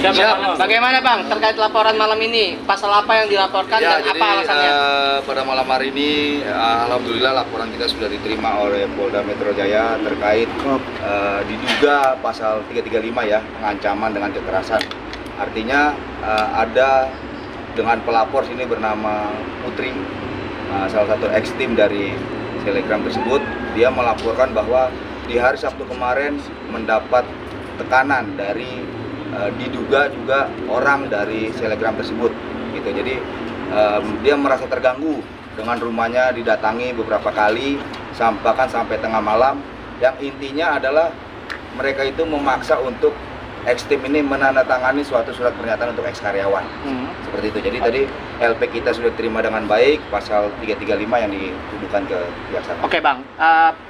Siap. Bagaimana Bang terkait laporan malam ini? Pasal apa yang dilaporkan dan jadi, apa alasannya? Pada malam hari ini, alhamdulillah laporan kita sudah diterima oleh Polda Metro Jaya terkait diduga pasal 335 ya, pengancaman dengan kekerasan. Artinya ada dengan pelapor sini bernama Putri, salah satu ex-tim dari Telegram tersebut. Dia melaporkan bahwa di hari Sabtu kemarin mendapat tekanan dari diduga juga orang dari Telegram tersebut gitu. Jadi dia merasa terganggu dengan rumahnya didatangi beberapa kali bahkan sampai tengah malam, yang intinya adalah mereka itu memaksa untuk ex-tim ini menandatangani suatu surat pernyataan untuk ex-karyawan. Seperti itu. Jadi tadi LP kita sudah terima dengan baik, pasal 335 yang dituduhkan ke pihak sana. Oke Bang,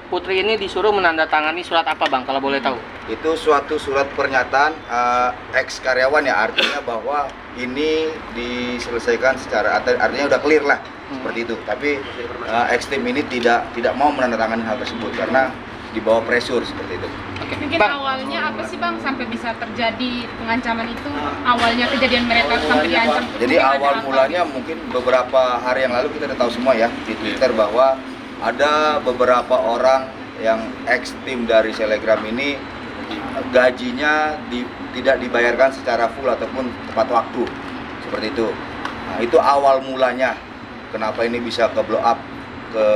Putri ini disuruh menandatangani surat apa Bang, kalau boleh tahu? Itu suatu surat pernyataan ex-karyawan ya, artinya bahwa ini diselesaikan secara, artinya udah clear lah, seperti itu. Tapi ex-tim ini tidak mau menandatangani hal tersebut karena di bawah pressure seperti itu. Mungkin awalnya apa sih Bang sampai bisa terjadi pengancaman itu? Awalnya kejadian mereka sampai diancam. Jadi awal mulanya mungkin beberapa hari yang lalu kita udah tahu semua ya di Twitter bahwa ada beberapa orang yang ex-tim dari Telegram ini gajinya tidak dibayarkan secara full ataupun tepat waktu, seperti itu. Nah, itu awal mulanya kenapa ini bisa ke blow up, ke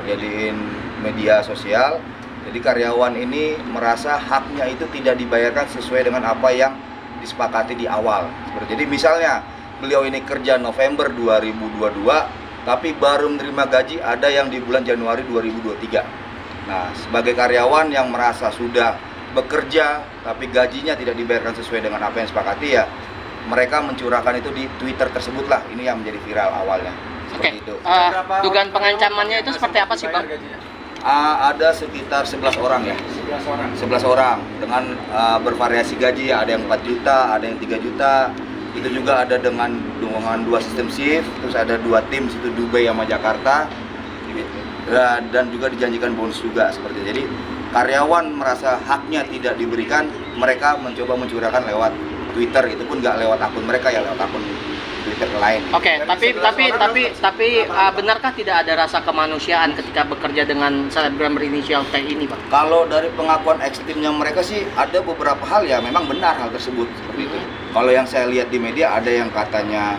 jadiin media sosial. Jadi karyawan ini merasa haknya itu tidak dibayarkan sesuai dengan apa yang disepakati di awal. Jadi misalnya beliau ini kerja November 2022, tapi baru menerima gaji ada yang di bulan Januari 2023. Nah, sebagai karyawan yang merasa sudah bekerja tapi gajinya tidak dibayarkan sesuai dengan apa yang disepakati, ya mereka mencurahkan itu di Twitter tersebut lah. Ini yang menjadi viral awalnya. Seperti itu. Dugaan pengancamannya itu seperti apa sih Bang? Ada sekitar 11 orang ya. 11 orang dengan bervariasi gaji, ada yang 4 juta, ada yang 3 juta. Itu juga ada dengan 2 sistem shift, terus ada 2 tim situ Dubai sama Jakarta. Dan juga dijanjikan bonus juga seperti itu. Jadi karyawan merasa haknya tidak diberikan, mereka mencoba mencurahkan lewat Twitter, itu pun nggak lewat akun mereka ya, lewat akun Twitter lain. Oke, tapi benarkah tidak ada rasa kemanusiaan ketika bekerja dengan selebgram berinisial T ini, Bang? Kalau dari pengakuan ex-timnya mereka sih ada beberapa hal ya memang benar hal tersebut seperti itu. Kalau yang saya lihat di media ada yang katanya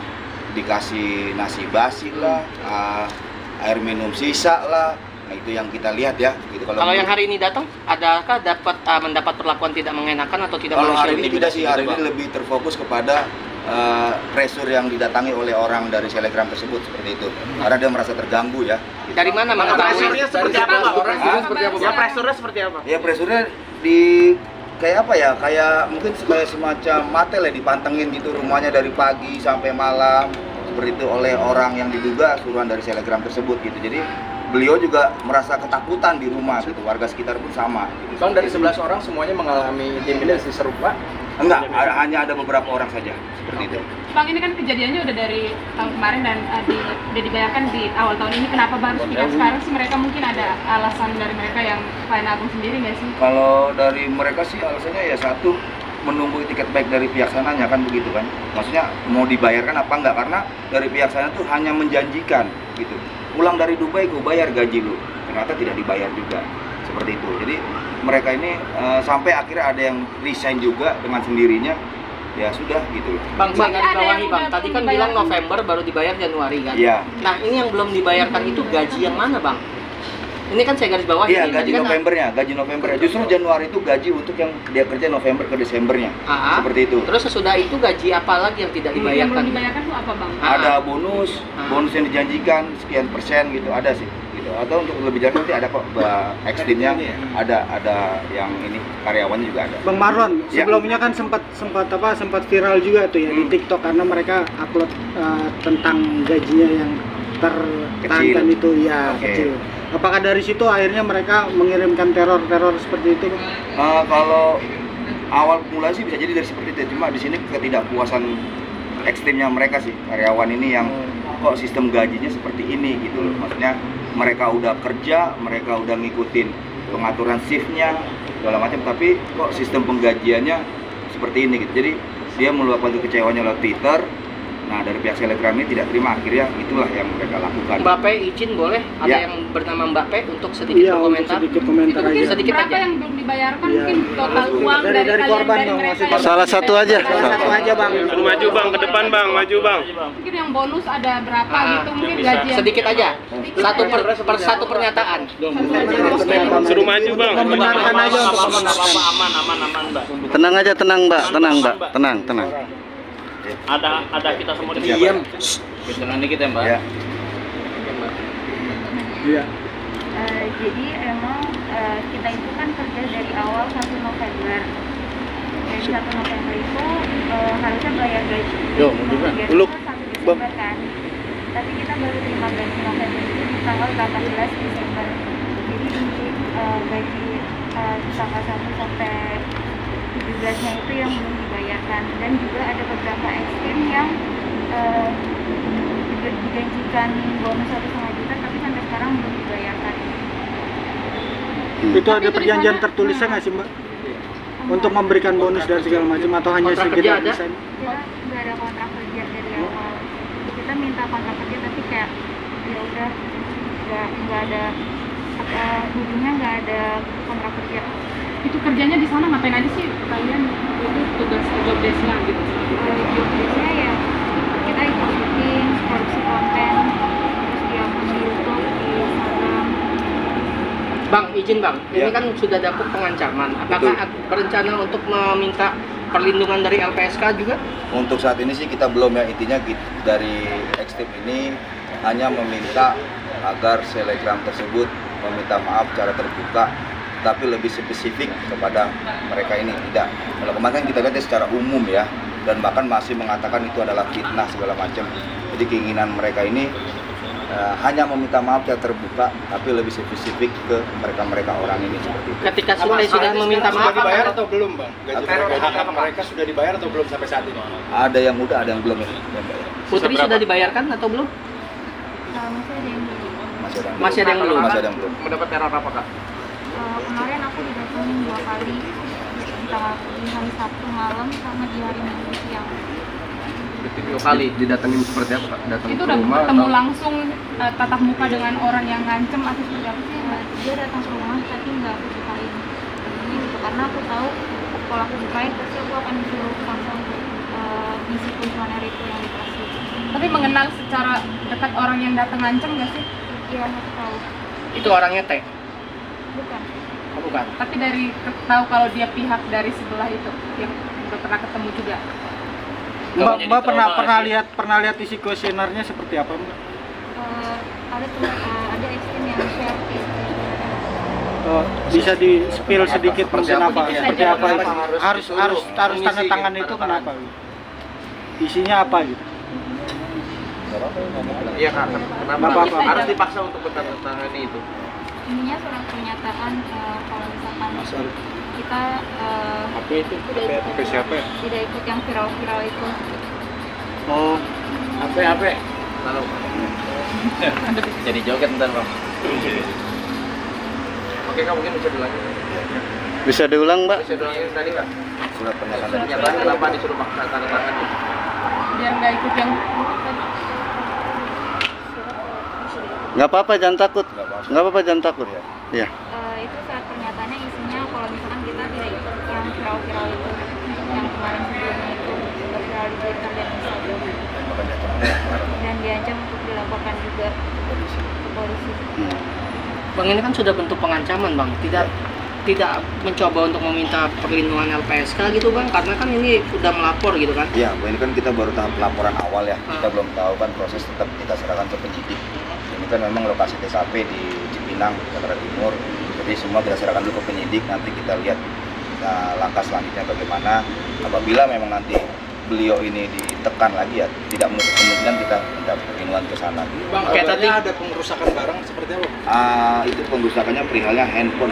dikasih nasi basi lah, air minum sisa lah. Nah, itu yang kita lihat ya. Gitu. Kalau yang hari ini datang, adakah mendapat perlakuan tidak mengenakan atau tidak manusiawi? Kalau hari ini tidak sih, hari ini lebih terfokus kepada pressure yang didatangi oleh orang dari Telegram tersebut seperti itu. Karena dia merasa terganggu ya. Gitu. Dari mana mengetahui? Pressure-nya seperti apa, Bang? Ya, pressure-nya seperti apa? Ya, pressure-nya di kayak apa ya? Kayak mungkin kayak semacam matel ya, dipantengin gitu rumahnya dari pagi sampai malam seperti itu oleh orang yang diduga suruhan dari Telegram tersebut gitu. Jadi beliau juga merasa ketakutan di rumah gitu, warga sekitar pun sama gitu. Bang, dari 11 orang semuanya mengalami intimidasi serupa? Enggak, hanya ada beberapa orang saja seperti itu. Bang, ini kan kejadiannya udah dari tahun kemarin dan udah dibayarkan di awal tahun ini. Kenapa baru speak sekarang sih? Mereka mungkin ada alasan dari mereka yang klien Agung sendiri nggak sih? Kalau dari mereka sih alasannya ya satu, menunggu tiket baik dari pihak sananya kan begitu kan. Maksudnya mau dibayarkan apa enggak, karena dari pihak sana tuh hanya menjanjikan gitu. Pulang dari Dubai gue bayar gaji lu, ternyata tidak dibayar juga seperti itu. Jadi mereka ini sampai akhirnya ada yang resign juga dengan sendirinya, ya sudah gitu. Bang, saya garis bawahi Bang, tadi kan bilang November baru dibayar Januari kan? Iya. Nah, ini yang belum dibayarkan itu gaji yang mana Bang? Ini kan saya garis bawahi. Iya, gaji Novembernya, gaji Novembernya. Justru Januari itu gaji untuk yang dia kerja November ke Desembernya. Seperti itu. Terus sesudah itu gaji apa lagi yang tidak dibayarkan? Yang belum dibayarkan itu apa Bang? Ada bonus yang dijanjikan sekian persen gitu, ada sih. Gitu. Atau untuk lebih jauh nanti ada kok ex-timnya, ada yang ini karyawannya juga ada. Bang Marlon, sebelumnya kan sempat viral juga tuh ya di TikTok karena mereka upload tentang gajinya yang tertahankan itu ya kecil. Apakah dari situ akhirnya mereka mengirimkan teror seperti itu? Kalau awal mulai sih bisa jadi dari seperti itu, cuma di sini ketidakpuasan ekstrimnya mereka sih, karyawan ini yang kok sistem gajinya seperti ini gitu loh. Maksudnya mereka udah kerja, mereka udah ngikutin pengaturan shiftnya segala macam, tapi kok sistem penggajiannya seperti ini gitu. Jadi dia meluapkan kekecewaannya lewat Twitter. Nah, dari pihak Selegram ini tidak terima, akhirnya itulah yang mereka lakukan. Mbak P izin boleh? Ada Ya. yang bernama Mbak P untuk sedikit Iya, untuk berkomentar? sedikit komentar Mungkin aja. sedikit berapa aja. yang belum dibayarkan, Iya. mungkin total uang Dari dari kalian, korban, dari Bang, mereka maksudnya. yang- Salah satu aja. Salah satu aja bang. Maju bang, ke depan bang, maju bang. Mungkin yang bonus ada berapa Ah, gitu, mungkin gaji yang Sedikit aja. Satu pernyataan. Suruh maju bang. Membenarkan aja untuk Tenang aja, tenang mbak, tenang mbak, tenang. Ada kita semua di Diam. Tenang dikit ya Mbak. Ya. Iya. Jadi emang kita itu kan kerja dari awal 1 November. Dari 1 November itu harusnya bayar gaji. Peluk. 1 Desember kan. Tapi kita baru terima gaji November itu di tanggal 18 Desember. Jadi di gaji tanggal 1 sampai 17-nya itu yang belum dibayarkan, dan juga ada beberapa ekstrim yang dijanjikan bonus 1,5 juta tapi sampai sekarang belum dibayarkan. Itu Tapi ada itu di perjanjian sana- tertulisnya nggak sih mbak? Untuk memberikan bonus dan segala macam atau hanya Kontrak sekedar kerja ada? desain? Kita nggak ada kontrak kerja dari awal. Kita minta kontrak kerja tapi kayak ya udah nggak ada ujungnya nggak ada kontrak kerja. itu kerjanya di sana ngapain aja sih kalian, itu tugas job desk-nya gitu? Job desk-nya ya kita ikut syuting, produksi konten, terus di upload di YouTube, di Instagram. Bang, izin Bang. Ini Ya. kan sudah dapat pengancaman. Apakah Betul. berencana untuk meminta perlindungan dari LPSK juga? Untuk saat ini sih kita belum ya, intinya dari ekstrim ini hanya meminta agar Selegram tersebut meminta maaf secara terbuka, tapi lebih spesifik kepada mereka ini tidak. Kalau kemarin kita lihat secara umum ya, dan bahkan masih mengatakan itu adalah fitnah segala macam. Jadi keinginan mereka ini hanya meminta maaf secara terbuka, tapi lebih spesifik ke mereka orang ini seperti itu. Ketika sudah meminta maaf, Sudah dibayar apakah- atau belum bang? Gaji mereka sudah dibayar atau belum sampai saat ini? Ada yang udah, ada yang belum ya. Putri sudah dibayarkan atau belum? Masih ada yang belum. Masih ada yang belum. Masih ada yang belum. Masih ada yang belum. Mendapat teror apa kak? Kemarin aku didatengin 2 kali, di hari Sabtu malam sama di hari Minggu siang. 2 kali. Didatengin seperti apa kak? Datang Itu udah ketemu langsung tatap muka dengan orang yang ngancem atau seperti apa sih? Dia datang ke rumah tapi nggak aku bukain. Ini gitu, karena aku tahu kalau aku bukain pasti aku akan disuruh langsung isi kuesioner itu yang dikasih. Tapi mengenal secara dekat orang yang datang ngancem nggak sih? Iya, aku tahu. Itu orangnya T. Bukan. Oh, bukan. Tapi dari tahu kalau dia pihak dari sebelah itu yang udah pernah ketemu juga. Mbak pernah lihat isi kuesionernya seperti apa mbak? Ada ekstrim yang share itu. Oh, bisa di spill sedikit mungkin apa? Sedikit Seperti saja. apa? Harus tanda tangan itu kenapa? Isinya apa gitu? Iya kak, Nggak kenapa apa-apa. harus dipaksa untuk bertangani itu? Ininya surat pernyataan kalau misalkan kita tidak ikut yang viral-viral itu. Oh, Lalu Jadi joget ntar Bang. oke kak, mungkin bisa diulangi. Bisa diulang mbak? Bisa diulangi tadi kak. Surat pernyataan dari Pernyataan kenapa disuruh paksa tanda tangan? Biar nggak ikut yang Nggak apa-apa, jangan takut. Nggak apa-apa, jangan takut. Iya. Itu surat pernyataannya isinya kalau misalkan kita tidak ikut yang viral-viral itu, yang kemarin sebelumnya itu sempat viral di Twitter dan Instagram, dan diancam untuk dilaporkan juga ke polisi. Bang, ini kan sudah bentuk pengancaman Bang. Tidak mencoba untuk meminta perlindungan LPSK gitu Bang, karena kan ini udah melapor gitu kan. Iya, ini kan kita baru tahap laporan awal ya. Kita belum tahu kan proses, tetap kita serahkan ke penyidik. Ini kan memang lokasi TKP di Cipinang, Jakarta Timur. Jadi semua kita serahkan dulu ke penyidik. Nanti kita lihat langkah selanjutnya bagaimana. Apabila memang nanti beliau ini ditekan lagi ya, tidak menutup kemungkinan kita minta perlindungan ke sana. Bang, Oke, tadi ada pengerusakan barang seperti apa? Itu pengerusakannya perihalnya handphone.